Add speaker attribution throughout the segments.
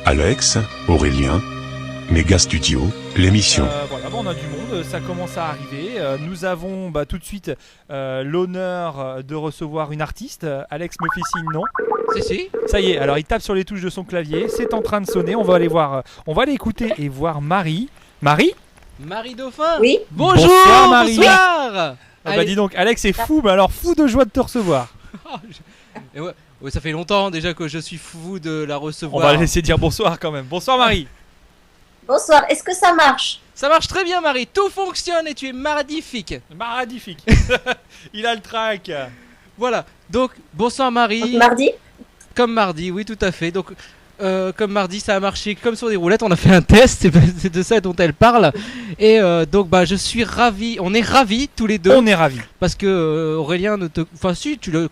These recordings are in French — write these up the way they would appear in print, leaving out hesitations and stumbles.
Speaker 1: Alex, Aurélien, Méga Studio, l'émission.
Speaker 2: Voilà, on a du monde, ça commence à arriver. Nous avons tout de suite l'honneur de recevoir une artiste. Alex me fait signe non.
Speaker 3: Si.
Speaker 2: Ça y est, alors il tape sur les touches de son clavier, c'est en train de sonner, on va aller voir, on va aller écouter et voir Marie. Marie
Speaker 3: Dauphin.
Speaker 4: Oui.
Speaker 3: Bonjour.
Speaker 2: Bonsoir, Marie.
Speaker 3: Bonsoir.
Speaker 2: Dis donc, Alex est fou, mais alors fou de joie de te recevoir.
Speaker 3: Et ouais, ça fait longtemps déjà que je suis fou de la recevoir.
Speaker 2: On va laisser dire bonsoir quand même. Bonsoir Marie.
Speaker 4: Bonsoir, est-ce que ça marche?
Speaker 3: Ça marche très bien Marie, tout fonctionne et tu es magnifique.
Speaker 2: Magnifique. Il a le trac.
Speaker 3: Voilà, donc bonsoir Marie.
Speaker 4: Donc, mardi?
Speaker 3: Comme mardi, oui tout à fait. Donc comme mardi ça a marché comme sur des roulettes, on a fait un test, c'est de ça dont elle parle. Et donc je suis ravi, on est ravis tous les deux.
Speaker 2: On est ravis.
Speaker 3: Parce que Aurélien ne te... Enfin si, tu l'as...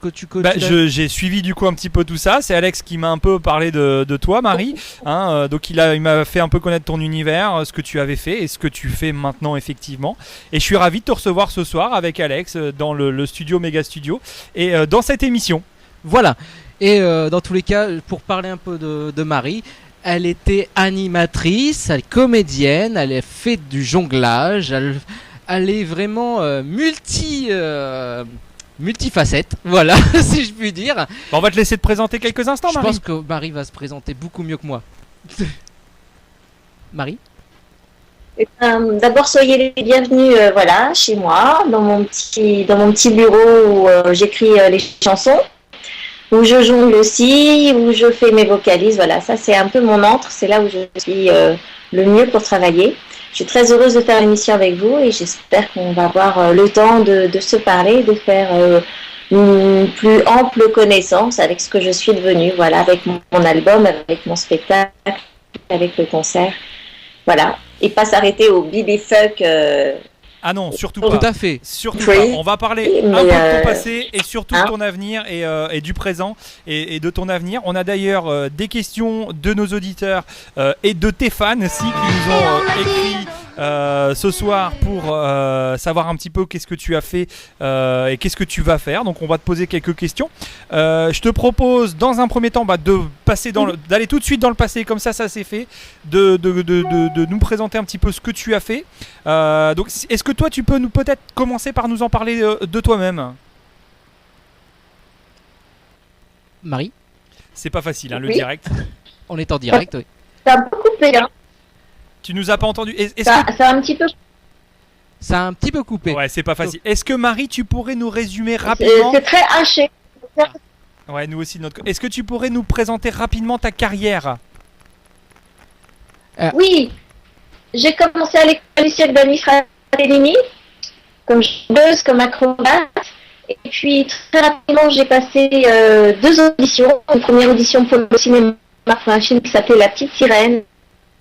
Speaker 2: J'ai suivi du coup un petit peu tout ça. C'est Alex qui m'a un peu parlé de toi Marie. Donc il m'a fait un peu connaître ton univers, ce que tu avais fait et ce que tu fais maintenant effectivement. Et je suis ravi de te recevoir ce soir avec Alex dans le studio Méga Studio et dans cette émission.
Speaker 3: Voilà. Et dans tous les cas, pour parler un peu de Marie, elle était animatrice, elle est comédienne, elle a fait du jonglage, elle est vraiment multifacette, voilà, si je puis dire.
Speaker 2: On va te laisser te présenter quelques instants, Marie.
Speaker 3: Je pense que Marie va se présenter beaucoup mieux que moi. Marie ?
Speaker 4: D'abord, soyez les bienvenus chez moi, dans mon petit bureau où j'écris les chansons, où je jongle aussi, où je fais mes vocalises. Voilà, ça c'est un peu mon antre, c'est là où je suis le mieux pour travailler. Je suis très heureuse de faire l'émission avec vous et j'espère qu'on va avoir le temps de se parler, de faire une plus ample connaissance avec ce que je suis devenue, voilà, avec mon album, avec mon spectacle, avec le concert. Voilà, et pas s'arrêter au Bibi Fuck.
Speaker 2: Ah non, surtout pas.
Speaker 3: Tout à fait.
Speaker 2: Surtout pas. On va parler un peu de ton passé et surtout de ton avenir et du présent et de ton avenir. On a d'ailleurs des questions de nos auditeurs et de tes fans aussi qui nous ont écrit ce soir pour savoir un petit peu qu'est-ce que tu as fait et qu'est-ce que tu vas faire. Donc on va te poser quelques questions. Je te propose dans un premier temps de passer d'aller tout de suite dans le passé, comme ça c'est fait, de nous présenter un petit peu ce que tu as fait. Donc est-ce que toi tu peux peut-être commencer par nous en parler de toi-même?
Speaker 3: Marie?
Speaker 2: C'est pas facile le
Speaker 4: Oui.
Speaker 2: direct.
Speaker 3: On est en direct, oui.
Speaker 4: Ça a beaucoup coupé, hein.
Speaker 2: Tu nous as pas entendu.
Speaker 4: Ça a un petit peu.
Speaker 3: Ça a un petit peu coupé.
Speaker 2: Ouais, c'est pas facile. Est-ce que Marie, tu pourrais nous résumer rapidement?
Speaker 4: C'est très haché.
Speaker 2: Ouais, nous aussi de notre côté. Est-ce que tu pourrais nous présenter rapidement ta carrière?
Speaker 4: Oui, j'ai commencé à l'école du cirque d'Anis Fratellini, comme chanteuse, comme acrobate. Et puis très rapidement, j'ai passé 2 auditions. Une première audition pour le cinéma, pour un film qui s'appelait La Petite Sirène.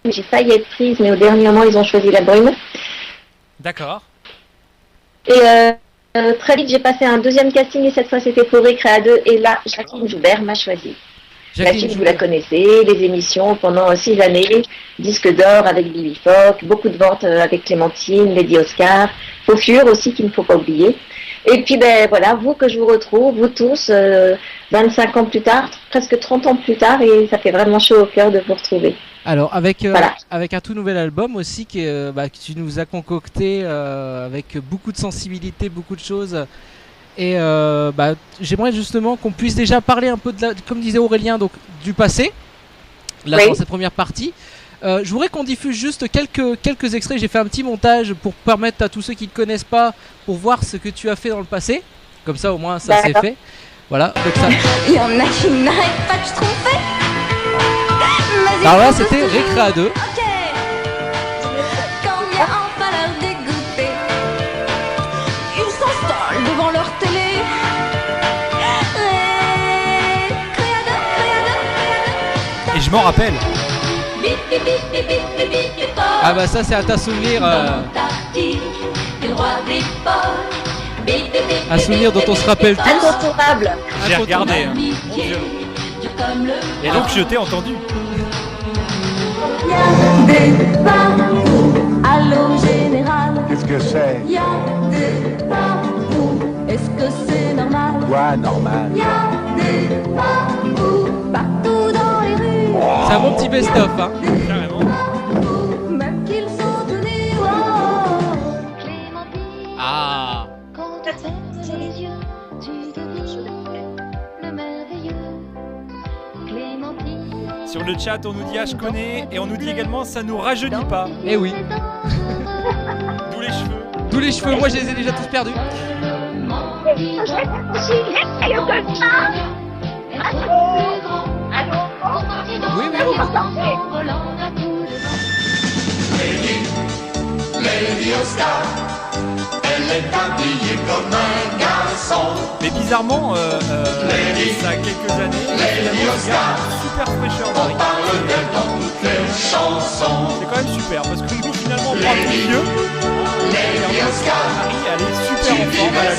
Speaker 4: J'ai failli être prise, mais au dernier moment, ils ont choisi La Brune.
Speaker 2: D'accord.
Speaker 4: Et très vite, j'ai passé un deuxième casting et cette fois, c'était pour Récréa 2. Et là, Jacqueline Joubert m'a choisi. Jacqueline, vous la connaissez, les émissions pendant 6 années, disque d'or avec Bibi Fock, beaucoup de ventes avec Clémentine, Lady Oscar, Faux Fur aussi qu'il ne faut pas oublier. Et puis voilà, vous que je vous retrouve, vous tous, 25 ans plus tard, presque 30 ans plus tard, et ça fait vraiment chaud au cœur de vous retrouver.
Speaker 3: Alors avec
Speaker 4: Voilà.
Speaker 3: avec un tout nouvel album aussi que tu nous as concocté avec beaucoup de sensibilité, beaucoup de choses. Et j'aimerais justement qu'on puisse déjà parler un peu comme disait Aurélien, donc du passé, là
Speaker 4: Oui.
Speaker 3: dans cette première partie. Je voudrais qu'on diffuse juste quelques extraits. J'ai fait un petit montage pour permettre à tous ceux qui ne connaissent pas, pour voir ce que tu as fait dans le passé. Comme ça au moins ça c'est fait. Voilà. Donc ça...
Speaker 5: Il y en a qui n'arrêtent pas de se tromper.
Speaker 3: Alors là c'était Récréa 2.
Speaker 5: Ok. Quand vient enfin l'heure dégoûter, ils s'installent devant leur télé. Récréa 2.
Speaker 2: Et je m'en rappelle.
Speaker 5: Bip, bip, bip, bip, bip, bip, bip, bip,
Speaker 3: Ah bah ça c'est à ta souvenir. Un souvenir dont on se rappelle tous.
Speaker 4: Incontournable.
Speaker 2: J'ai regardé. Mon Dieu. Et donc je t'ai entendu.
Speaker 5: Il y a des partout. Allô général.
Speaker 6: Qu'est-ce que c'est?
Speaker 5: Il y a des partout. Est-ce que c'est normal?
Speaker 6: Quoi, normal?
Speaker 5: Il y a des partout. Partout dans les rues.
Speaker 3: C'est un bon petit best-of. Hein.
Speaker 2: Carrément.
Speaker 5: Même qu'ils sont donnés, oh, Clémentine.
Speaker 3: Ah.
Speaker 5: Quand tu fermes les yeux, tu devines le merveilleux Clémentine.
Speaker 2: Sur le chat, on nous dit je connais et on nous dit également ça nous rajeunit pas.
Speaker 3: Eh oui.
Speaker 2: D'où les cheveux.
Speaker 3: Tous les cheveux, moi je les ai déjà tous perdus. Oui, oui, oui.
Speaker 2: Mais bizarrement, ça a quelques années, finalement, ce gars a une super fraîcheur Marie. C'est quand même super parce que nous finalement on prend tout vieux. Marie elle est super en forme, elle a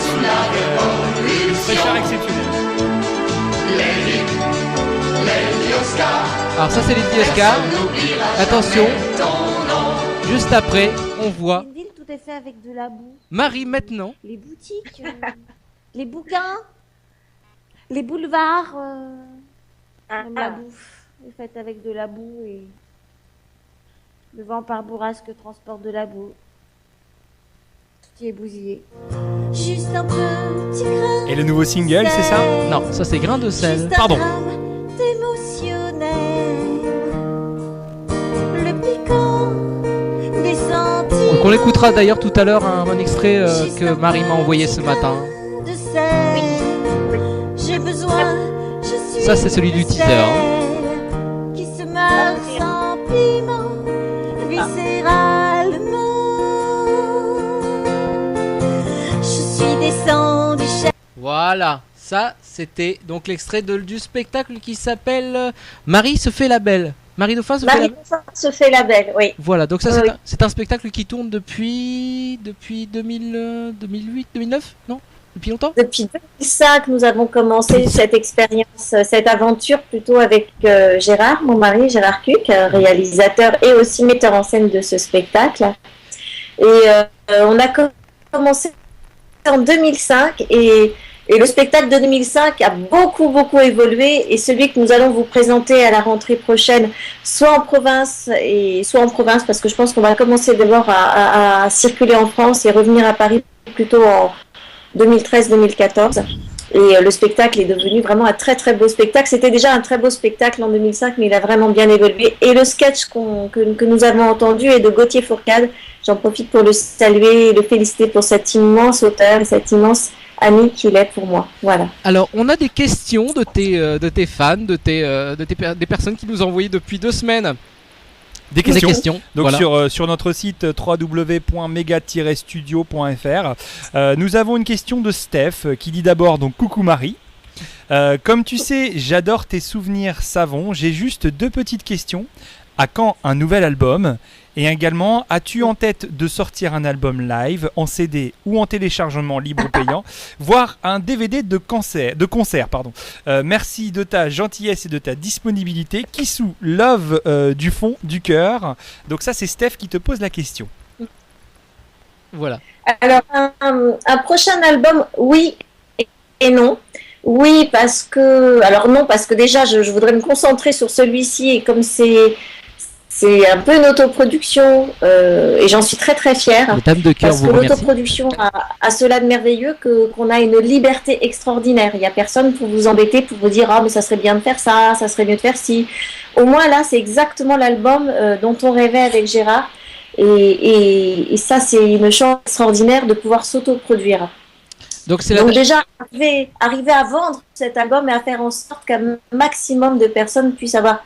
Speaker 2: une fraîcheur exceptionnelle.
Speaker 3: Alors ça c'est les Oscar. Attention. Juste après, on voit
Speaker 6: Une ville, tout est fait avec de la boue.
Speaker 3: Marie maintenant.
Speaker 6: Les boutiques, les bouquins, les boulevards, même la bouffe est faite avec de la boue et le vent par bourrasque transporte de la boue. Tout y est bousillé. Juste un petit grain.
Speaker 2: Et le nouveau single, c'est ça?
Speaker 3: Non, ça c'est grain de sel.
Speaker 6: Juste un
Speaker 2: Pardon.
Speaker 6: grain d'émotionnel. Le piquant des sentiments.
Speaker 3: Donc on écoutera d'ailleurs tout à l'heure un extrait que Marie m'a envoyé ce matin.
Speaker 6: De sel. J'ai besoin, je suis
Speaker 3: Ça, c'est celui du teaser,
Speaker 6: qui se meurt sans piment, viscéralement. Je suis descendu
Speaker 3: Voilà, ça c'était donc l'extrait du spectacle qui s'appelle Marie se fait la belle. Marie Dauphin se fait la
Speaker 4: Marie
Speaker 3: belle.
Speaker 4: Dauphin se fait la belle, oui.
Speaker 3: Voilà, donc ça
Speaker 4: Oui.
Speaker 3: c'est un spectacle qui tourne depuis 2008, 2009, non? Depuis longtemps?
Speaker 4: Depuis 2005, nous avons commencé cette expérience, cette aventure plutôt avec Gérard, mon mari, Gérard Cuc, réalisateur et aussi metteur en scène de ce spectacle. Et on a commencé en 2005 et le spectacle de 2005 a beaucoup évolué et celui que nous allons vous présenter à la rentrée prochaine, soit en province parce que je pense qu'on va commencer d'abord à circuler en France et revenir à Paris plutôt en 2013-2014. Et le spectacle est devenu vraiment un très beau spectacle. C'était déjà un très beau spectacle en 2005, mais il a vraiment bien évolué. Et le sketch que nous avons entendu est de Gauthier Fourcade. J'en profite pour le saluer et le féliciter pour cet immense auteur et cet immense ami qu'il est pour moi. Voilà.
Speaker 3: Alors on a des questions de tes fans, des personnes qui nous ont envoyé depuis 2 semaines.
Speaker 2: Des questions. Donc
Speaker 3: voilà.
Speaker 2: sur notre site www.mega-studio.fr, nous avons une question de Steph qui dit d'abord donc coucou Marie. Comme tu sais, j'adore tes souvenirs savons. J'ai juste 2 petites questions. À quand un nouvel album? Et également, as-tu en tête de sortir un album live en CD ou en téléchargement libre ou payant, voire un DVD de concert, merci de ta gentillesse et de ta disponibilité. Kissou, love du fond du cœur. Donc ça, c'est Steph qui te pose la question.
Speaker 3: Voilà.
Speaker 4: Alors, un prochain album, oui et non. Oui, parce que... Alors non, parce que déjà, je voudrais me concentrer sur celui-ci et comme c'est un peu une autoproduction et j'en suis très fière.
Speaker 3: Dame de cœur
Speaker 4: Parce
Speaker 3: vous
Speaker 4: que
Speaker 3: remercie.
Speaker 4: l'autoproduction a cela de merveilleux qu'on a une liberté extraordinaire. Il n'y a personne pour vous embêter, pour vous dire « Ah, mais ça serait bien de faire ça, ça serait mieux de faire ci ». Au moins là, c'est exactement l'album dont on rêvait avec Gérard. Et ça, c'est une chance extraordinaire de pouvoir s'autoproduire.
Speaker 3: Donc c'est
Speaker 4: Donc déjà, arriver à vendre cet album et à faire en sorte qu'un maximum de personnes puissent avoir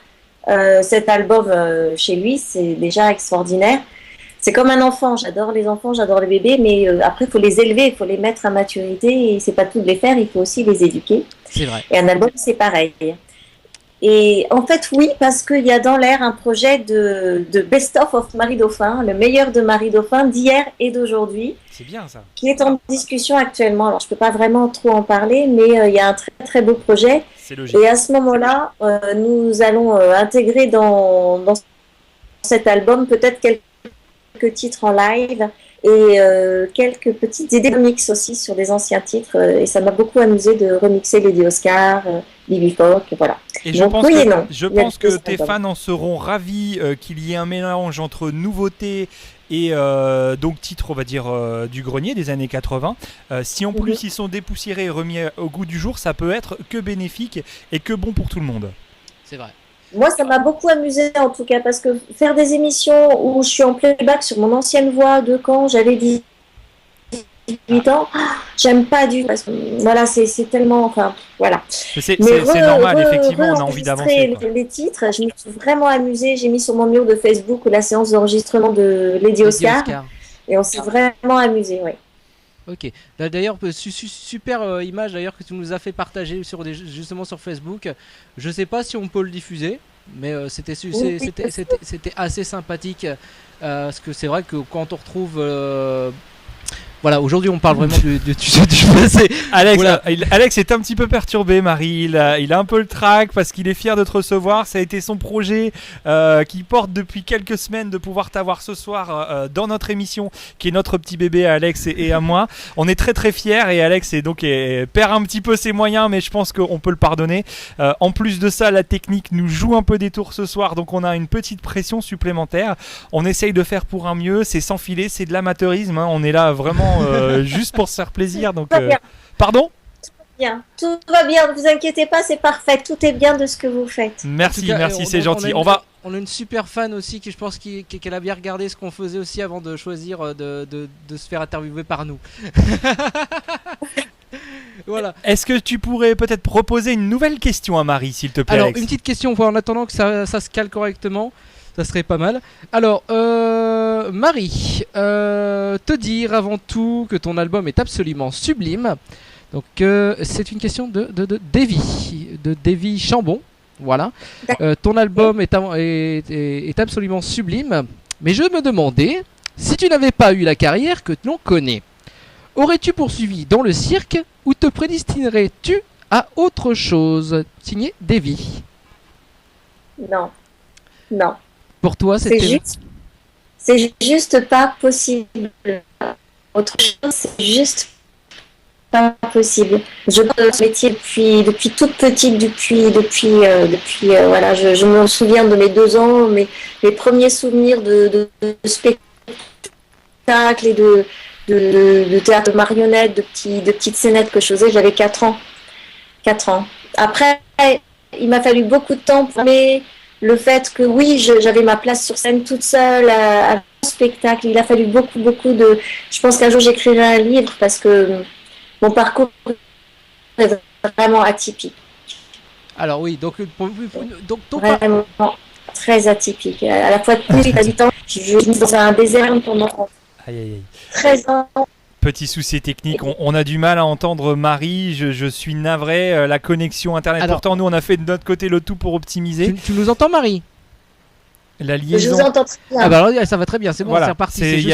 Speaker 4: cet album chez lui, c'est déjà extraordinaire. C'est comme un enfant, j'adore les enfants, j'adore les bébés, mais après il faut les élever, il faut les mettre à maturité et c'est pas tout de les faire, il faut aussi les éduquer.
Speaker 3: C'est vrai.
Speaker 4: Et un album c'est pareil. Et en fait oui, parce qu'il y a dans l'air un projet de best-of of Marie Dauphin, le meilleur de Marie Dauphin d'hier et d'aujourd'hui.
Speaker 2: C'est bien ça.
Speaker 4: Qui est en discussion actuellement. Alors je peux pas vraiment trop en parler, mais il y a un très beau projet.
Speaker 2: C'est logique.
Speaker 4: Et à ce moment-là, nous allons intégrer dans cet album peut-être quelques titres en live et quelques petites idées de mix aussi sur des anciens titres. Et ça m'a beaucoup amusé de remixer Lady Oscar, Bibi Folk, voilà.
Speaker 2: Et je
Speaker 4: Donc,
Speaker 2: pense
Speaker 4: oui
Speaker 2: que,
Speaker 4: et non.
Speaker 2: je
Speaker 4: Il y a
Speaker 2: pense
Speaker 4: des
Speaker 2: que tes
Speaker 4: symptômes.
Speaker 2: fans en seront ravis qu'il y ait un mélange entre nouveauté et donc titre, on va dire, du grenier des années 80. Si en plus ils sont dépoussiérés et remis au goût du jour, ça peut être que bénéfique et que bon pour tout le monde.
Speaker 3: C'est vrai.
Speaker 4: Moi, ça m'a beaucoup amusé en tout cas, parce que faire des émissions où je suis en playback sur mon ancienne voix de quand j'avais 18 ans, j'aime pas du tout. Parce que, voilà, c'est tellement. Enfin, voilà.
Speaker 2: Mais c'est
Speaker 4: Mais
Speaker 2: normal, effectivement, on a envie d'avancer.
Speaker 4: Les titres, je me suis vraiment amusée. J'ai mis sur mon mur de Facebook la séance d'enregistrement de Lady Oscar. Et on s'est vraiment amusé, oui.
Speaker 3: Ok. Là, d'ailleurs, super image d'ailleurs que tu nous as fait partager justement sur Facebook. Je sais pas si on peut le diffuser, mais c'était assez sympathique. Parce que c'est vrai que quand on retrouve voilà, aujourd'hui on parle vraiment du passé.
Speaker 2: Alex,
Speaker 3: Voilà.
Speaker 2: Alex est un petit peu perturbé, Marie. Il a un peu le trac parce qu'il est fier de te recevoir. Ça a été son projet qui porte depuis quelques semaines de pouvoir t'avoir ce soir dans notre émission, qui est notre petit bébé à Alex et à moi. On est très très fiers et Alex perd un petit peu ses moyens, mais je pense qu'on peut le pardonner. En plus de ça, la technique nous joue un peu des tours ce soir, donc on a une petite pression supplémentaire. On essaye de faire pour un mieux. C'est sans filet, c'est de l'amateurisme. Hein. On est là vraiment juste pour se faire plaisir. Donc, pardon ?
Speaker 4: Bien. Tout va bien, ne vous inquiétez pas, c'est parfait. Tout est bien de ce que vous faites.
Speaker 2: Merci, merci, c'est gentil.
Speaker 3: On a une super fan aussi qui, je pense, qu'elle a bien regardé ce qu'on faisait aussi avant de choisir de se faire interviewer par nous. Voilà.
Speaker 2: Est-ce que tu pourrais peut-être proposer une nouvelle question à Marie, s'il te plaît?
Speaker 3: Alors,
Speaker 2: Alex,
Speaker 3: une petite question, en attendant que ça se cale correctement. Ça serait pas mal. Alors, Marie, te dire avant tout que ton album est absolument sublime. Donc, c'est une question de Davy Chambon. Voilà. Ton album est absolument sublime. Mais je me demandais, si tu n'avais pas eu la carrière que l'on connaît, aurais-tu poursuivi dans le cirque ou te prédestinerais-tu à autre chose? Signé Davy.
Speaker 4: Non. Non.
Speaker 3: Pour toi,
Speaker 4: c'est juste pas possible. Autre chose, c'est juste pas possible. Je fais ce métier depuis toute petite, voilà, je me souviens de mes 2 ans, mes premiers souvenirs de spectacle et de théâtre de marionnettes, de petites scénettes que je faisais, j'avais 4 ans. 4 ans. Après, il m'a fallu beaucoup de temps pour le fait que oui, j'avais ma place sur scène toute seule à un spectacle. Il a fallu beaucoup de... Je pense qu'un jour j'écrirai un livre parce que mon parcours est vraiment atypique.
Speaker 3: Alors oui, donc
Speaker 4: vraiment très atypique. À la fois plus habitant, je suis dans un désert pendant 13 ans.
Speaker 2: Petit souci technique, on a du mal à entendre Marie, je suis navré, la connexion internet. Alors, pourtant nous on a fait de notre côté le tout pour optimiser.
Speaker 3: Tu nous entends, Marie?
Speaker 2: La liaison.
Speaker 4: Je vous entends très bien.
Speaker 3: Ah bah alors, ça va très bien, c'est bon,
Speaker 4: voilà.
Speaker 3: c'est reparti.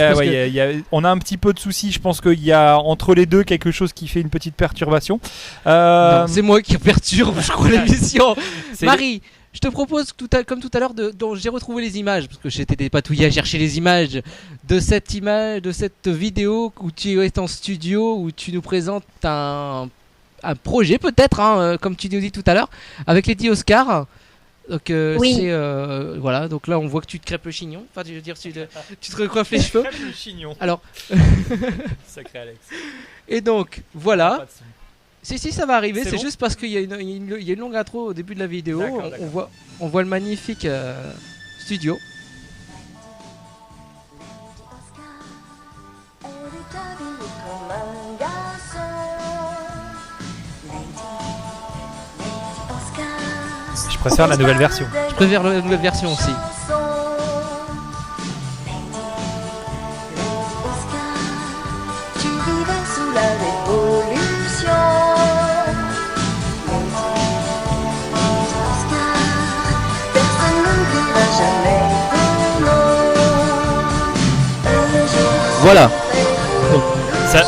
Speaker 2: On a un petit peu de soucis, je pense qu'il y a entre les deux quelque chose qui fait une petite perturbation.
Speaker 3: Non, c'est moi qui perturbe, je crois, l'émission. Marie, je te propose, comme tout à l'heure, dont j'ai retrouvé les images, parce que j'étais dépatouillé à chercher les images de cette vidéo où tu es en studio, où tu nous présentes un projet peut-être, hein, comme tu nous dis tout à l'heure, avec Lady Oscar. Donc
Speaker 4: oui.
Speaker 3: voilà, donc là on voit que tu te crêpes le chignon, enfin je veux dire tu te recoiffes les cheveux.
Speaker 2: Le chignon.
Speaker 3: Alors
Speaker 2: sacré Alex.
Speaker 3: Et donc voilà. Si ça va arriver, c'est
Speaker 2: bon,
Speaker 3: juste parce qu'il y a une longue intro au début de la vidéo. D'accord. On voit le magnifique studio.
Speaker 2: Je préfère la nouvelle version.
Speaker 3: Je préfère la nouvelle version aussi. Voilà.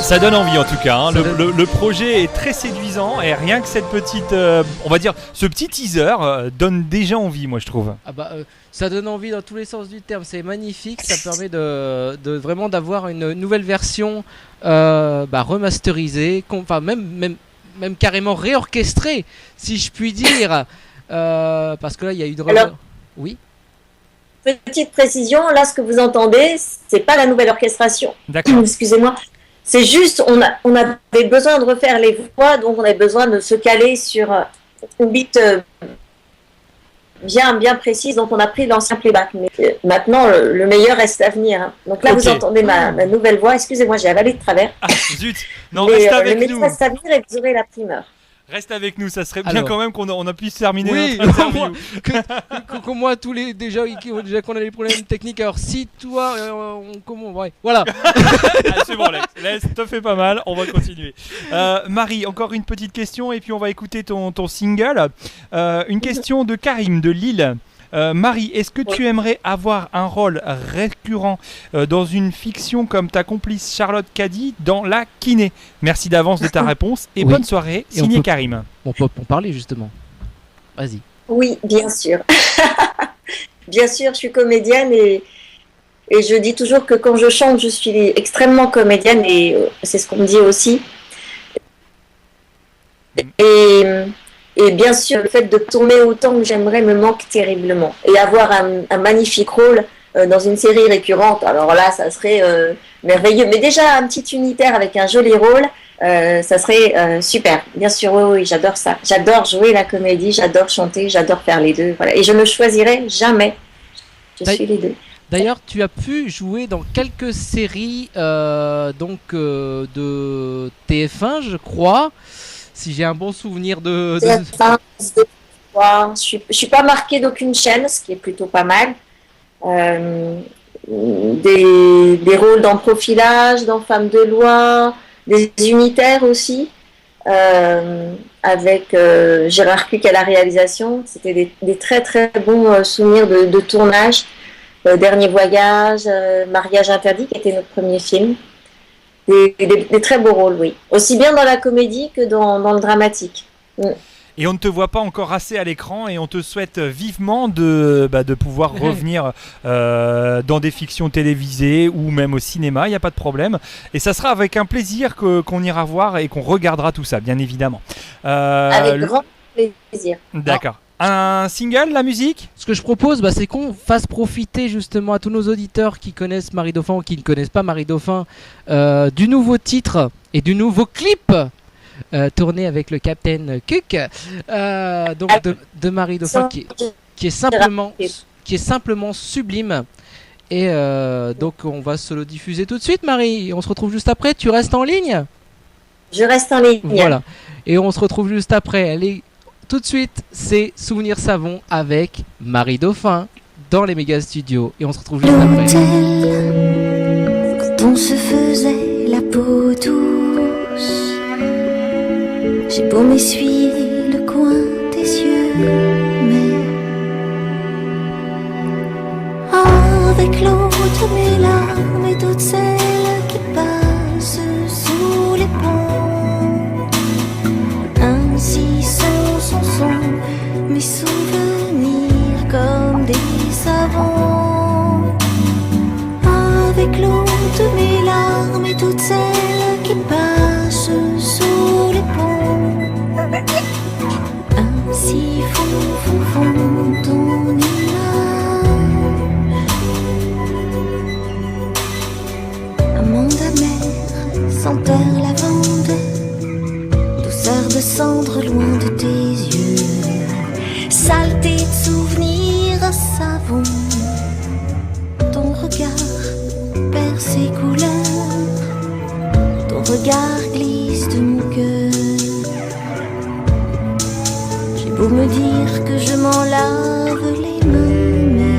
Speaker 2: Ça donne envie en tout cas, hein. Le projet est très séduisant et rien que cette petite, on va dire, ce petit teaser donne déjà envie, moi je trouve.
Speaker 3: Ah bah, ça donne envie dans tous les sens du terme, c'est magnifique, ça permet de vraiment d'avoir une nouvelle version remasterisée, enfin même même carrément réorchestré, si je puis dire. Parce que là, il y a eu de...
Speaker 4: Alors,
Speaker 3: oui.
Speaker 4: Petite précision, là, ce que vous entendez, c'est pas la nouvelle orchestration.
Speaker 2: D'accord.
Speaker 4: Excusez-moi. C'est juste, on avait besoin de refaire les voix, donc on avait besoin de se caler sur une beat bien précise, donc on a pris l'ancien playback. Mais maintenant, le meilleur reste à venir. Hein. Donc là,
Speaker 2: Ok.
Speaker 4: vous entendez ma nouvelle voix. Excusez-moi, j'ai avalé de travers.
Speaker 2: Ah, zut. Non,
Speaker 4: Mais,
Speaker 2: reste
Speaker 4: le
Speaker 2: avec
Speaker 4: meilleur
Speaker 2: nous.
Speaker 4: reste à venir et vous aurez la primeur.
Speaker 2: Reste avec nous, ça serait bien
Speaker 3: Alors.
Speaker 2: quand même on a puisse terminer
Speaker 3: Oui,
Speaker 2: notre interview.
Speaker 3: qu'au moins tous les déjà qu'on a des problèmes techniques. Alors si toi, comment, ouais, voilà.
Speaker 2: Ah, c'est bon, laisse, te fais pas mal, on va continuer. Marie, encore une petite question et puis on va écouter ton single. Une question de Karim de Lille. Marie, est-ce que tu aimerais avoir un rôle récurrent dans une fiction comme ta complice Charlotte Caddy dans La Kiné? Merci d'avance de ta réponse et
Speaker 3: Oui.
Speaker 2: bonne soirée,
Speaker 3: Et on
Speaker 2: signé
Speaker 3: peut-
Speaker 2: Karim.
Speaker 3: On peut en parler justement. Vas-y.
Speaker 4: Oui, bien sûr. Bien sûr, je suis comédienne et je dis toujours que quand je chante, je suis extrêmement comédienne et c'est ce qu'on me dit aussi. Et bien sûr, le fait de tourner autant que j'aimerais me manque terriblement. Et avoir un magnifique rôle dans une série récurrente, alors là, ça serait merveilleux. Mais déjà, un petit unitaire avec un joli rôle, ça serait super. Bien sûr, oui, j'adore ça. J'adore jouer la comédie, j'adore chanter, j'adore faire les deux. Voilà. Et je ne choisirai jamais. Je suis les deux.
Speaker 3: D'ailleurs, tu as pu jouer dans quelques séries de TF1, je crois, si j'ai un bon souvenir de...
Speaker 4: Je suis pas marquée d'aucune chaîne, ce qui est plutôt pas mal. Des rôles dans Profilage, dans Femmes de loi, des unitaires aussi, avec Gérard Cuc à la réalisation. C'était des très très bons souvenirs de tournage. Dernier voyage, Mariage interdit, qui était notre premier film. Des très beaux rôles, oui. Aussi bien dans la comédie que dans le dramatique.
Speaker 2: Et on ne te voit pas encore assez à l'écran et on te souhaite vivement de pouvoir revenir dans des fictions télévisées ou même au cinéma, il n'y a pas de problème. Et ça sera avec un plaisir qu'on ira voir et qu'on regardera tout ça, bien évidemment.
Speaker 4: Avec grand plaisir.
Speaker 2: D'accord. Un single, la musique?
Speaker 3: Ce que je propose, c'est qu'on fasse profiter justement à tous nos auditeurs qui connaissent Marie Dauphin ou qui ne connaissent pas Marie Dauphin du nouveau titre et du nouveau clip tourné avec le Captain Cook, donc de Marie Dauphin qui est simplement sublime. Et donc on va se le diffuser tout de suite, Marie. On se retrouve juste après. Tu restes en ligne?
Speaker 4: Je reste en ligne.
Speaker 3: Voilà. Et on se retrouve juste après. Allez, tout de suite, c'est Souvenir Savon avec Marie Dauphin dans les méga studios. Et on se retrouve juste après.
Speaker 5: Quand on se faisait la peau douce, j'ai beau m'essuyer le coin des yeux, mais avec l'eau de mes larmes et toutes celles qui passent sous les ponts, ainsi sont mes souvenirs comme des savons. Avec l'eau de mes larmes et toutes celles qui passent sous les ponts, ainsi fond ton image. Amande amère, senteur lavande, douceur de cendre loin de tes yeux, saleté de souvenirs savon. Ton regard perd ses couleurs, ton regard glisse de mon cœur. J'ai beau me dire que je m'en lave les mains, mais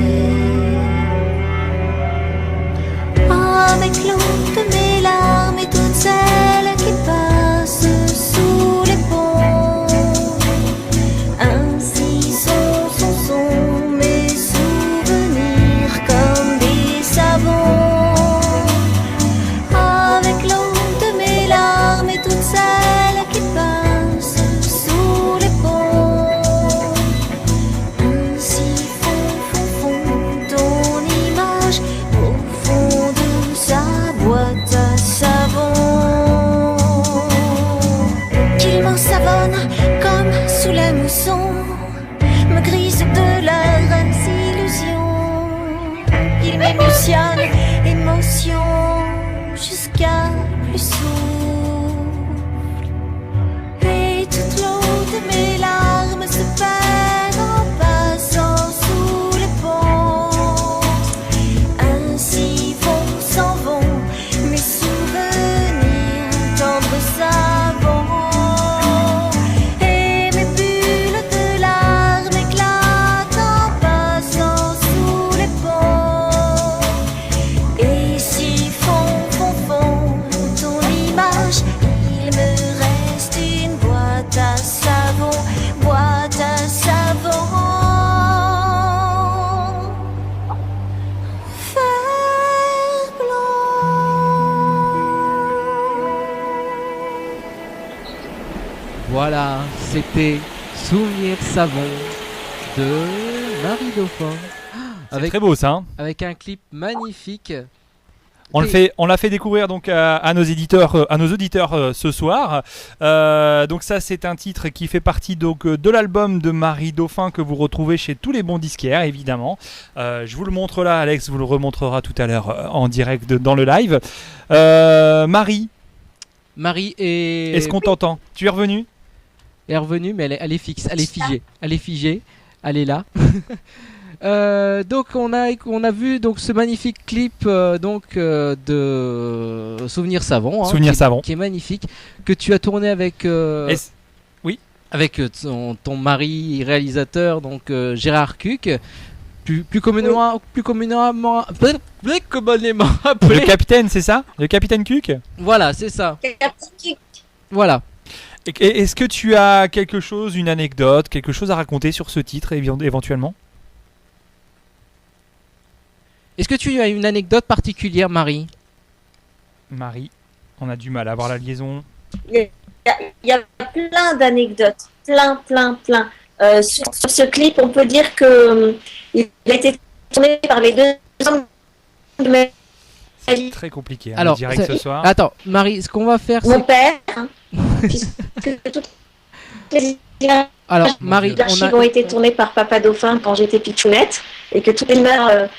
Speaker 5: avec l'eau de mes larmes et toutes celles qui passent sous les ponts, ainsi sont mes souvenirs comme des savons. Avec l'eau de mes larmes et toutes celles qui passent sous les ponts, une émotion jusqu'à plus souffle. Et toute l'eau de mes larmes se perd en passant sous les ponts. Ainsi s'en vont mes souvenirs tendres savants. Et mes bulles de larmes éclatent en passant sous les ponts. Et si fond, ton image, il me reste une boîte à savon, fer blanc.
Speaker 3: Voilà, c'était Souvenir savon de Marie Dauphin.
Speaker 2: C'est très beau ça. Hein.
Speaker 3: Avec un clip magnifique.
Speaker 2: On l'a fait découvrir donc à nos auditeurs ce soir. Donc ça c'est un titre qui fait partie donc de l'album de Marie Dauphin que vous retrouvez chez tous les bons disquaires évidemment. Je vous le montre là, Alex vous le remontrera tout à l'heure en direct dans le live. Marie
Speaker 3: est...
Speaker 2: Est-ce qu'on t'entend? Tu es revenue?
Speaker 3: Elle est revenue mais elle est fixe, elle est figée, elle est là. Donc on a vu donc ce magnifique clip de Souvenir savon,
Speaker 2: Savon
Speaker 3: qui est magnifique, que tu as tourné avec
Speaker 2: oui,
Speaker 3: avec ton mari réalisateur donc Gérard Cuc, plus communément appelé
Speaker 2: le capitaine, c'est ça? Le capitaine Cuc?
Speaker 3: Voilà, c'est ça. Voilà.
Speaker 2: Et est-ce que tu as quelque chose, une anecdote, quelque chose à raconter sur ce titre éventuellement?
Speaker 3: Est-ce que tu as une anecdote particulière, Marie?
Speaker 2: Marie, on a du mal à avoir la liaison.
Speaker 4: Il y a plein d'anecdotes, plein. Sur ce clip, on peut dire que il a été tourné par les deux hommes de ma
Speaker 2: C'est
Speaker 4: vie.
Speaker 2: très compliqué,
Speaker 3: Alors,
Speaker 2: direct ce soir.
Speaker 3: Attends, Marie, ce qu'on va faire,
Speaker 4: Mon père, puisque toutes les
Speaker 3: alors, Marie,
Speaker 4: archives ont été tournées par Papa Dauphin quand j'étais pitchounette et que toutes les mères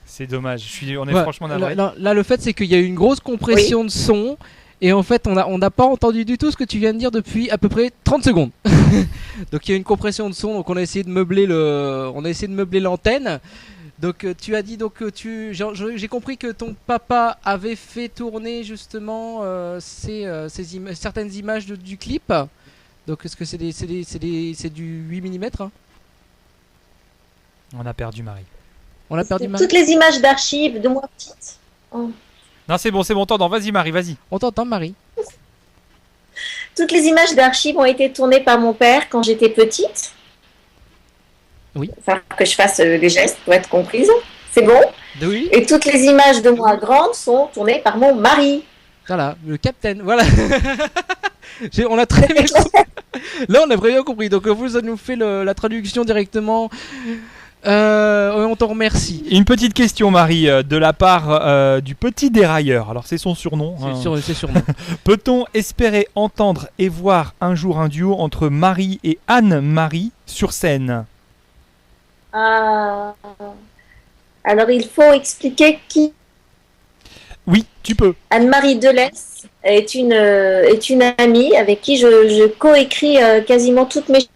Speaker 2: C'est dommage, on est franchement navrés.
Speaker 3: Là, le fait, c'est qu'il y a eu une grosse compression de son. Et en fait, on n'a pas entendu du tout ce que tu viens de dire depuis à peu près 30 secondes. Donc il y a une compression de son, donc on a essayé de meubler l'antenne. Donc tu as dit j'ai compris que ton papa avait fait tourner justement certaines images du clip. Donc est-ce que c'est du 8 mm hein?
Speaker 2: On a perdu Marie.
Speaker 3: On a perdu Marie.
Speaker 4: Toutes les images d'archives de moi petite. Oh.
Speaker 2: Non, c'est bon, t'entends. Vas-y Marie, vas-y.
Speaker 3: On t'entend Marie.
Speaker 4: Toutes les images d'archives ont été tournées par mon père quand j'étais petite.
Speaker 3: Oui.
Speaker 4: Enfin, que je fasse les gestes pour être comprise. C'est bon?
Speaker 3: Oui.
Speaker 4: Et toutes les images de moi grande sont tournées par mon mari.
Speaker 3: Voilà, le capitaine. Voilà. On a très bien compris. Là, on a vraiment compris. Donc, vous, ça nous fait la traduction directement. On t'en remercie.
Speaker 2: Une petite question, Marie, de la part du petit dérailleur. Alors, c'est son surnom.
Speaker 3: C'est surnom.
Speaker 2: Peut-on espérer entendre et voir un jour un duo entre Marie et Anne-Marie sur scène?
Speaker 4: Alors, il faut expliquer qui.
Speaker 2: Oui, tu peux.
Speaker 4: Anne-Marie Delesse est une amie avec qui je coécris quasiment toutes mes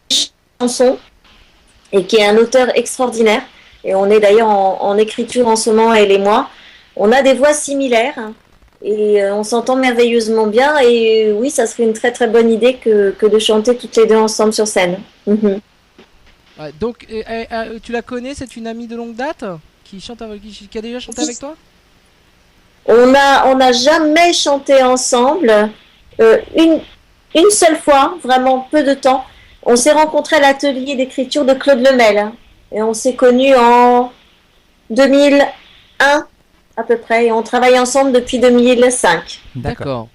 Speaker 4: chansons et qui est un auteur extraordinaire. Et on est d'ailleurs en écriture en ce moment, elle et moi. On a des voix similaires et on s'entend merveilleusement bien. Et oui, ça serait une très très bonne idée que de chanter toutes les deux ensemble sur scène. Mm-hmm.
Speaker 3: Ouais, donc, tu la connais? C'est une amie de longue date qui a déjà chanté avec toi?
Speaker 4: On n'a jamais chanté ensemble. Une seule fois, vraiment peu de temps. On s'est rencontrés à l'atelier d'écriture de Claude Lemel. Et on s'est connus en 2001 à peu près. Et on travaille ensemble depuis 2005.
Speaker 3: D'accord.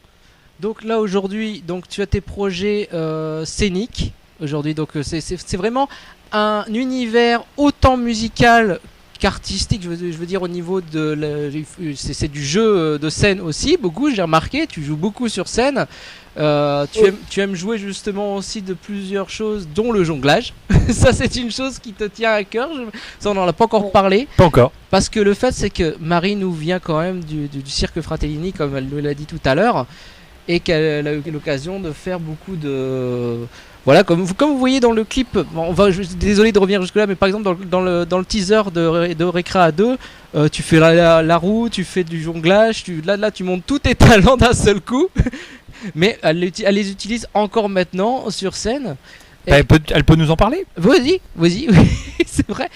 Speaker 3: Donc là aujourd'hui, tu as tes projets scéniques. Aujourd'hui, donc c'est vraiment un univers autant musical qu'artistique, je veux dire au niveau de c'est du jeu de scène aussi, beaucoup, j'ai remarqué, tu joues beaucoup sur scène. Tu aimes jouer justement aussi de plusieurs choses, dont le jonglage. Ça, c'est une chose qui te tient à cœur. Ça, on n'en a pas encore parlé.
Speaker 2: Pas encore.
Speaker 3: Parce que le fait, c'est que Marie nous vient quand même du cirque Fratellini, comme elle nous l'a dit tout à l'heure, et qu'elle a eu l'occasion de faire beaucoup de... Voilà, comme vous voyez dans le clip, bon, désolé de revenir jusque là, mais par exemple dans le teaser de Récréa 2, tu fais la roue, tu fais du jonglage, là tu montes tous tes talents d'un seul coup, mais elle les utilise encore maintenant sur scène.
Speaker 2: Elle peut nous en parler.
Speaker 3: Vas-y, oui, c'est vrai.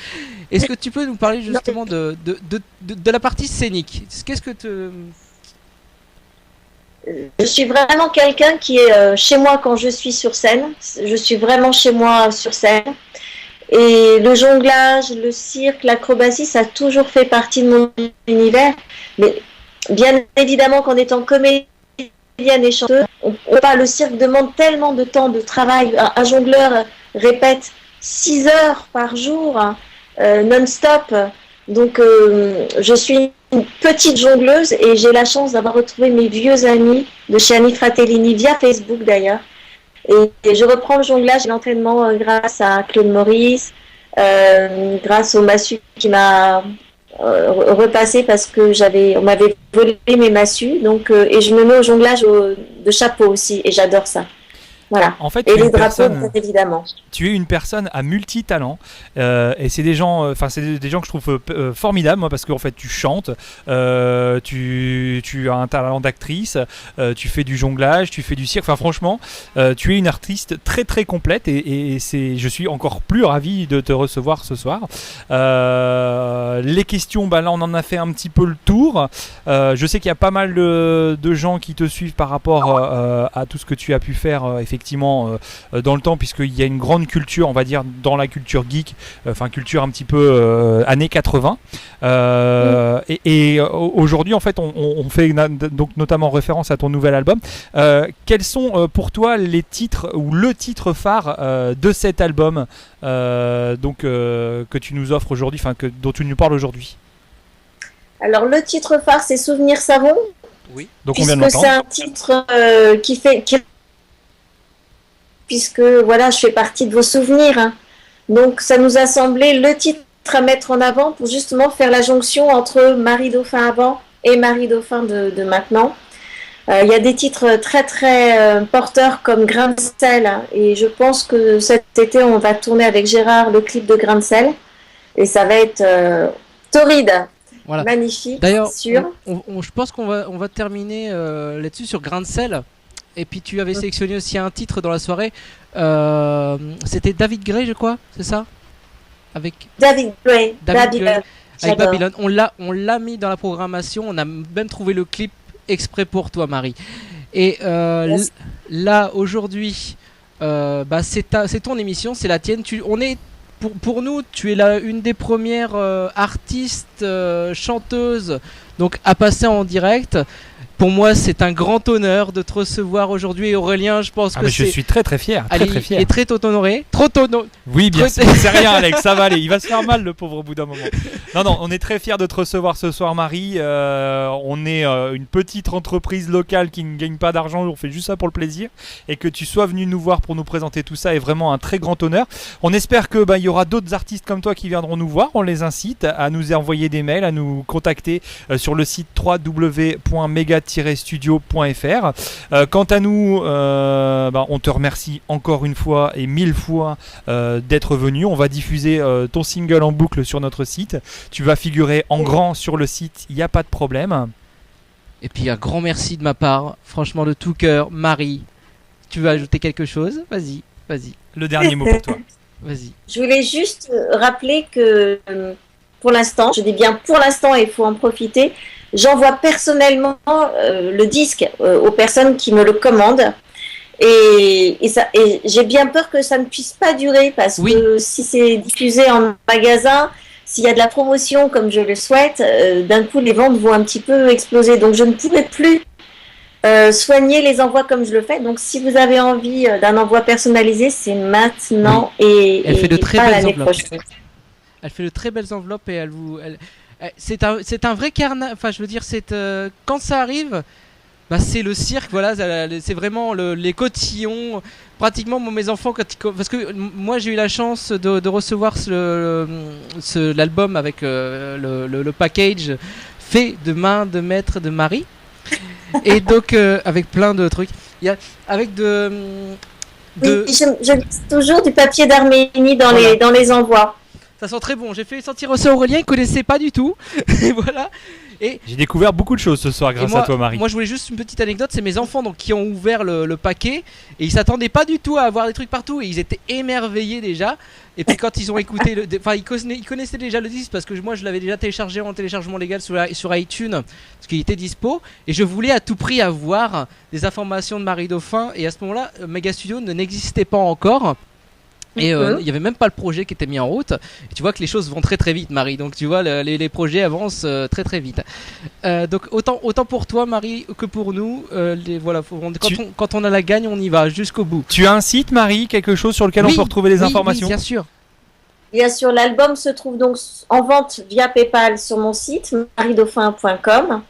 Speaker 3: Est-ce que tu peux nous parler justement de la partie scénique? Qu'est-ce que
Speaker 4: Je suis vraiment quelqu'un qui est chez moi quand je suis sur scène. Je suis vraiment chez moi sur scène. Et le jonglage, le cirque, l'acrobatie, ça a toujours fait partie de mon univers. Mais bien évidemment qu'en étant comédienne et chanteuse, le cirque demande tellement de temps de travail. Un jongleur répète 6 heures par jour, non-stop. Donc je suis une petite jongleuse et j'ai la chance d'avoir retrouvé mes vieux amis de chez Annie Fratellini via Facebook d'ailleurs. Et je reprends le jonglage et l'entraînement grâce à Claude Maurice, grâce au massue qui m'a repassé parce que on m'avait volé mes massues. Donc, et je me mets au jonglage de chapeau aussi et j'adore ça. Voilà.
Speaker 2: En fait,
Speaker 4: et les drapeaux, bien évidemment.
Speaker 2: Tu es une personne à multi-talent et c'est des gens, c'est des gens que je trouve formidables, moi, parce qu'en fait, tu chantes, tu as un talent d'actrice, tu fais du jonglage, tu fais du cirque. Enfin, franchement, tu es une artiste très très complète et je suis encore plus ravi de te recevoir ce soir. Les questions, là, on en a fait un petit peu le tour. Je sais qu'il y a pas mal de gens qui te suivent par rapport à tout ce que tu as pu faire, effectivement, dans le temps, puisqu'il y a une grande culture, on va dire, dans la culture geek, culture un petit peu années 80. Et aujourd'hui, en fait, on fait donc notamment référence à ton nouvel album. Quels sont pour toi les titres ou le titre phare de cet album que tu nous offres aujourd'hui, dont tu nous parles aujourd'hui?
Speaker 4: Alors, le titre phare, c'est Souvenir Savon.
Speaker 2: Oui. Donc on vient de
Speaker 4: l'entendre. C'est un titre puisque voilà, je fais partie de vos souvenirs. Hein. Donc ça nous a semblé le titre à mettre en avant pour justement faire la jonction entre Marie Dauphin avant et Marie Dauphin de maintenant. Il y a des titres très très porteurs comme Grain de sel, hein, et je pense que cet été on va tourner avec Gérard le clip de Grain de sel et ça va être torride. Voilà. Magnifique.
Speaker 3: D'ailleurs,
Speaker 4: sûr.
Speaker 3: Je pense qu'on va terminer là-dessus sur Grain de sel. Et puis tu avais sélectionné aussi un titre dans la soirée. C'était David Gray, je crois, c'est ça? Avec
Speaker 4: David Gray.
Speaker 3: Avec Babylone. On l'a mis dans la programmation. On a même trouvé le clip exprès pour toi, Marie. Et là, aujourd'hui, c'est ton émission, c'est la tienne. Pour nous, tu es une des premières artistes, chanteuses, donc à passer en direct. Pour moi, c'est un grand honneur de te recevoir aujourd'hui. Et Aurélien, je pense que
Speaker 2: je suis très très fier.
Speaker 3: Très fier. Et très honoré.
Speaker 2: Oui, bien sûr. C'est rien, Alex, ça va aller. Il va se faire mal, le pauvre, au bout d'un moment. Non, on est très fiers de te recevoir ce soir, Marie. On est une petite entreprise locale qui ne gagne pas d'argent. On fait juste ça pour le plaisir. Et que tu sois venu nous voir pour nous présenter tout ça est vraiment un très grand honneur. On espère que il y aura d'autres artistes comme toi qui viendront nous voir. On les incite à nous envoyer des mails, à nous contacter sur le site www.mega-studio.fr. Quant à nous, on te remercie encore une fois et 1000 fois d'être venu. On va diffuser ton single en boucle sur notre site. Tu vas figurer en grand sur le site, il n'y a pas de problème.
Speaker 3: Et puis un grand merci de ma part, franchement de tout cœur. Marie, tu veux ajouter quelque chose? Vas-y.
Speaker 2: Le dernier mot pour toi.
Speaker 3: Vas-y.
Speaker 4: Je voulais juste rappeler que pour l'instant, je dis bien pour l'instant et il faut en profiter, j'envoie personnellement le disque aux personnes qui me le commandent. Et j'ai bien peur que ça ne puisse pas durer parce que si c'est diffusé en magasin, s'il y a de la promotion comme je le souhaite, d'un coup les ventes vont un petit peu exploser. Donc je ne pourrai plus soigner les envois comme je le fais. Donc si vous avez envie d'un envoi personnalisé, c'est maintenant et
Speaker 3: Elle fait de très
Speaker 4: pas
Speaker 3: belles
Speaker 4: l'année
Speaker 3: enveloppes.
Speaker 4: prochaine.
Speaker 3: Elle fait de très belles enveloppes et c'est un vrai carnage. Enfin, je veux dire, quand ça arrive, bah, c'est le cirque. Voilà, c'est vraiment les cotillons. Pratiquement, mes enfants, parce que moi j'ai eu la chance de recevoir l'album avec le package fait de main de maître de Marie. Et donc, avec plein de trucs. Avec
Speaker 4: Oui, je glisse toujours du papier d'Arménie dans les envois.
Speaker 3: Ça sent très bon. J'ai fait sentir ça à Aurélien, il connaissait pas du tout. Et voilà. Et
Speaker 2: j'ai découvert beaucoup de choses ce soir grâce à toi, Marie.
Speaker 3: Moi, je voulais juste une petite anecdote. C'est mes enfants qui ont ouvert le paquet et ils s'attendaient pas du tout à avoir des trucs partout et ils étaient émerveillés déjà. Et puis quand ils ont écouté, ils connaissaient déjà le disque parce que moi je l'avais déjà téléchargé en téléchargement légal sur iTunes parce qu'il était dispo et je voulais à tout prix avoir des informations de Marie Dauphin et à ce moment-là, Mega Studio n'existait pas encore. Et il n'y avait même pas le projet qui était mis en route. Et tu vois que les choses vont très très vite, Marie. Donc tu vois, les projets avancent très très vite. Donc autant pour toi, Marie, que pour nous. Voilà, quand on a la gagne, on y va jusqu'au bout.
Speaker 2: Tu as un site, Marie, quelque chose sur lequel on peut retrouver les informations?
Speaker 3: Oui, bien sûr.
Speaker 4: Bien sûr, l'album se trouve donc en vente via PayPal sur mon site, mariedauphin.com.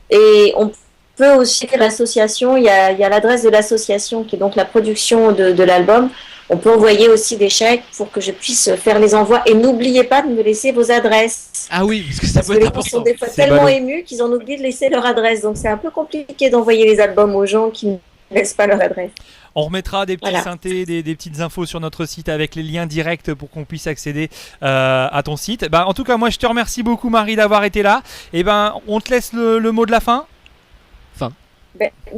Speaker 4: Et on peut aussi l'association, il y a l'adresse de l'association qui est donc la production de l'album. On peut envoyer aussi des chèques pour que je puisse faire les envois. Et n'oubliez pas de me laisser vos adresses.
Speaker 3: Ah oui, parce que
Speaker 4: les gens sont des fois tellement émus qu'ils en oublient de laisser leur adresse. Donc c'est un peu compliqué d'envoyer les albums aux gens qui ne laissent pas leur adresse.
Speaker 2: On remettra des petits synthés, des petites infos sur notre site avec les liens directs pour qu'on puisse accéder à ton site. En tout cas, moi je te remercie beaucoup, Marie, d'avoir été là. Et on te laisse le mot de la fin.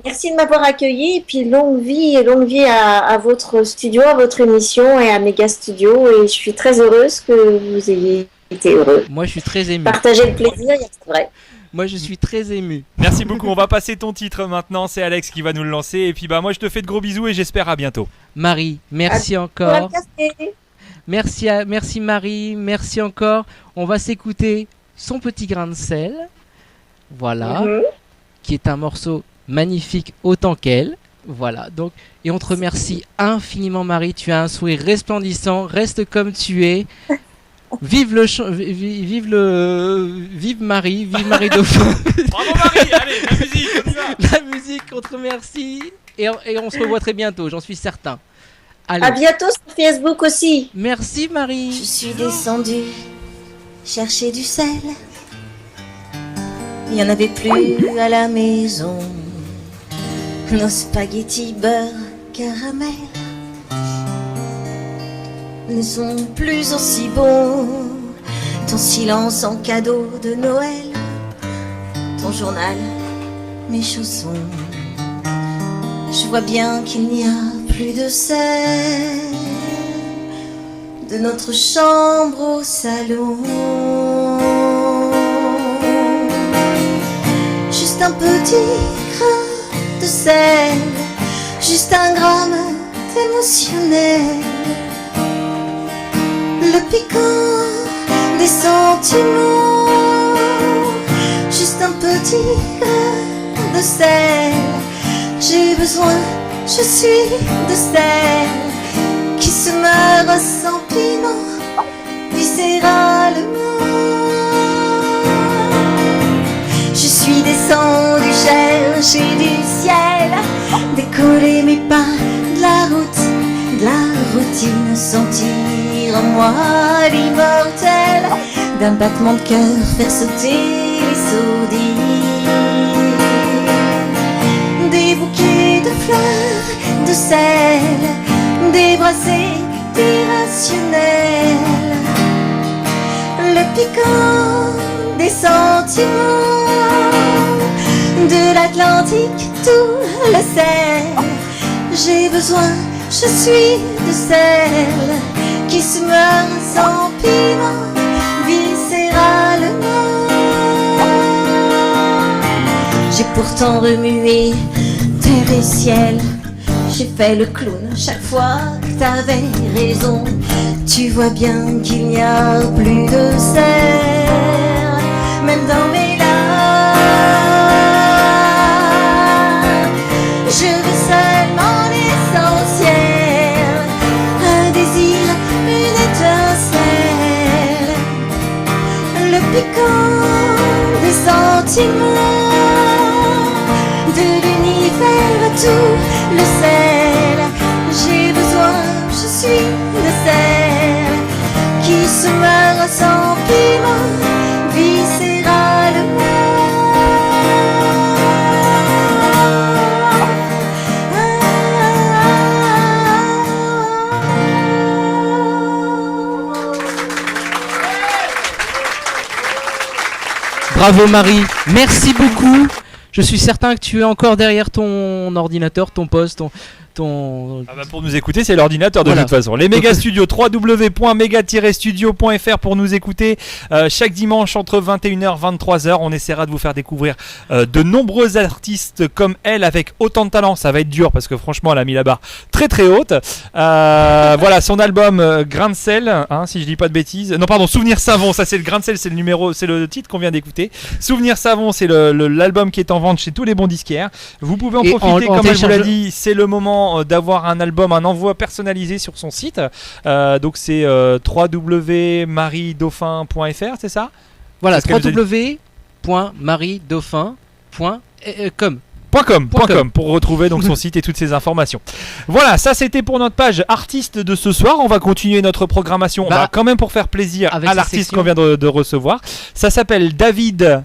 Speaker 4: Merci de m'avoir accueilli et puis longue vie à votre studio, à votre émission et à Mega Studio, et je suis très heureuse que vous ayez été heureux.
Speaker 3: Moi je suis très ému.
Speaker 4: Partager le plaisir, c'est vrai.
Speaker 3: Moi je suis très ému.
Speaker 2: Merci beaucoup, on va passer ton titre maintenant, c'est Alex qui va nous le lancer et puis moi je te fais de gros bisous et j'espère à bientôt.
Speaker 3: Marie, merci encore. Merci Marie, merci encore. On va s'écouter Son petit grain de sel. Voilà. Qui est un morceau magnifique autant qu'elle. Voilà, donc, et on te remercie infiniment, Marie. Tu as un sourire resplendissant. Reste comme tu es. Vive Marie, vive Marie Dauphin.
Speaker 2: Bravo Marie, allez, la musique, on y va.
Speaker 3: La musique, on te remercie. Et on se revoit très bientôt, j'en suis certain. Allez.
Speaker 4: À bientôt sur Facebook aussi.
Speaker 3: Merci Marie.
Speaker 5: Je suis descendue chercher du sel. Il n'y en avait plus à la maison. Nos spaghettis beurre caramel ne sont plus aussi bons. Ton silence en cadeau de Noël, ton journal, mes chaussons. Je vois bien qu'il n'y a plus de sel de notre chambre au salon. Juste un petit grain de sel, juste un gramme d'émotionnel, le piquant des sentiments. Juste un petit grain de sel, j'ai besoin, je suis de sel qui se meurt sans piment, viscéralement. Je suis descendu chercher du ciel, décoller mes pas de la routine, sentir en moi l'immortel, d'un battement de cœur faire sauter les sourdines. Des bouquets de fleurs, de sel, des brassées irrationnelles, le piquant des sentiments. De l'Atlantique, tout le sel. J'ai besoin, je suis de sel qui se meurt sans piment, viscéralement. J'ai pourtant remué terre et ciel. J'ai fait le clown chaque fois que t'avais raison. Tu vois bien qu'il n'y a plus de sel, même dans mes larmes. Je veux seulement l'essentiel, un désir, une étincelle, sentiment de l'univers, tout le sel. J'ai besoin, je suis le sel qui se meurt sans piment, viscéralement.
Speaker 3: Bravo Marie, merci beaucoup. Je suis certain que tu es encore derrière ton ordinateur, ton poste, ton...
Speaker 2: Ah bah pour nous écouter, c'est l'ordinateur de
Speaker 3: Voilà.
Speaker 2: toute façon. Les méga studios, www.mega-studio.fr pour nous écouter chaque dimanche entre 21h et 23h. On essaiera de vous faire découvrir de nombreux artistes comme elle avec autant de talent. Ça va être dur parce que franchement, elle a mis la barre très très haute. Voilà, son album Grain de sel, hein, si je dis pas de bêtises. Non, pardon, Souvenir savon. Ça, c'est le Grain de sel, c'est le numéro, c'est le titre qu'on vient d'écouter. Souvenir savon, c'est l'album qui est en vente chez tous les bons disquaires. Vous pouvez en
Speaker 3: Et
Speaker 2: profiter,
Speaker 3: en
Speaker 2: comme elle vous l'a
Speaker 3: télécharge-
Speaker 2: dit, c'est le moment d'avoir un album, un envoi personnalisé sur son site. Donc c'est www.mariedauphin.fr, c'est ça?
Speaker 3: Voilà,
Speaker 2: C'est ce qu'elle nous
Speaker 3: www.mariedauphin.com.
Speaker 2: .com pour retrouver donc son site et toutes ses informations. Voilà, ça c'était pour notre page artiste de ce soir. On va continuer notre programmation.
Speaker 3: Bah,
Speaker 2: Quand même pour faire plaisir
Speaker 3: avec
Speaker 2: à
Speaker 3: sa
Speaker 2: l'artiste
Speaker 3: section.
Speaker 2: qu'on vient de recevoir. Ça s'appelle David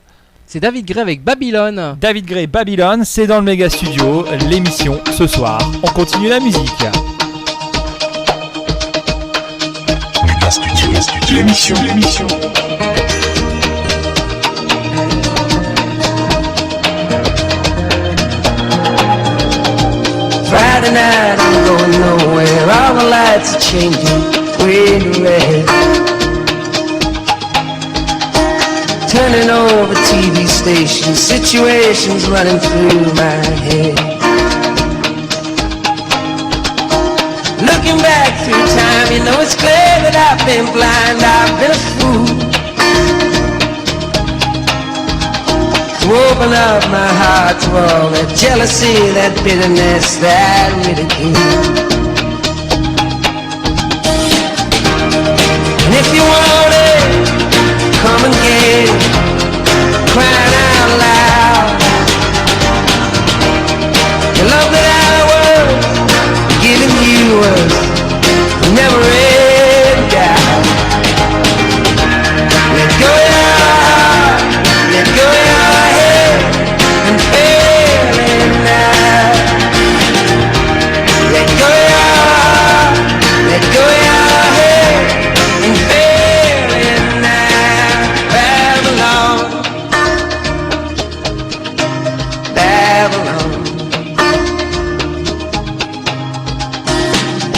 Speaker 3: C'est David Gray avec Babylone.
Speaker 2: Gray Babylone. C'est dans le méga studio. L'émission ce soir. On continue la musique.
Speaker 1: Méga Studio, l'émission.
Speaker 7: Friday night, I'm going nowhere. All the lights are changing, way to red. Turning over TV stations, situations running through my head. Looking back through time, you know it's clear that I've been blind, I've been a fool. To open up my heart to all that jealousy, that bitterness, that ridicule. And if you want it, come and get it, crying out loud. The love that I was giving you was never in doubt. Let go your heart, let go your head, and feel it now. Let go your heart, let go your head, and feel it now. Babylon, Babylon.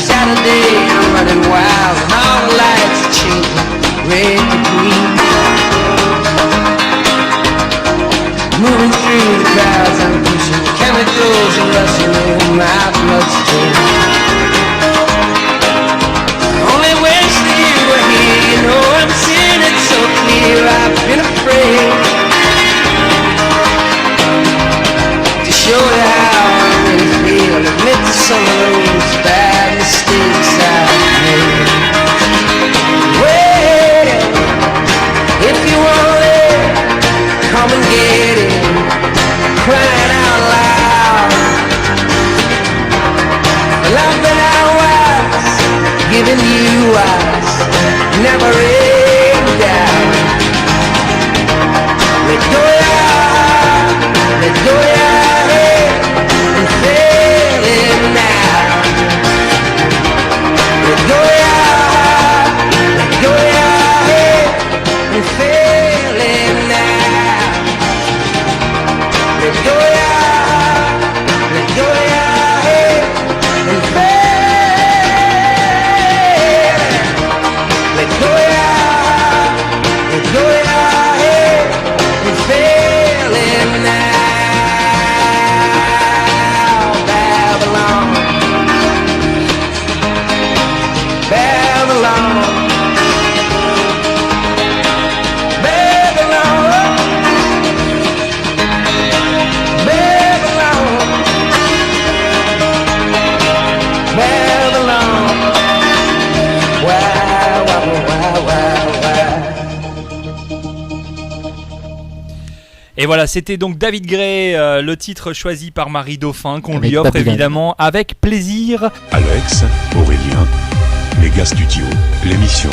Speaker 7: Saturday, I'm running wild, and all the lights are changing, red to green. Moving through the crowds, I'm pushing chemicals are rushing in my bloodstream. Only wish that you were here, you know I'm seeing it so clear. I've been afraid to show you how I really feel. Admit to some of those bad mistakes I've made. Well, if you want it, come and get it, crying out loud. The love that I was giving you was never in doubt.
Speaker 2: Et voilà, c'était donc David Gray, le titre choisi par Marie Dauphin, qu'on
Speaker 3: Avec
Speaker 2: lui offre
Speaker 3: Babylone.
Speaker 2: évidemment avec plaisir.
Speaker 1: Alex, Aurélien, Méga Studio, l'émission.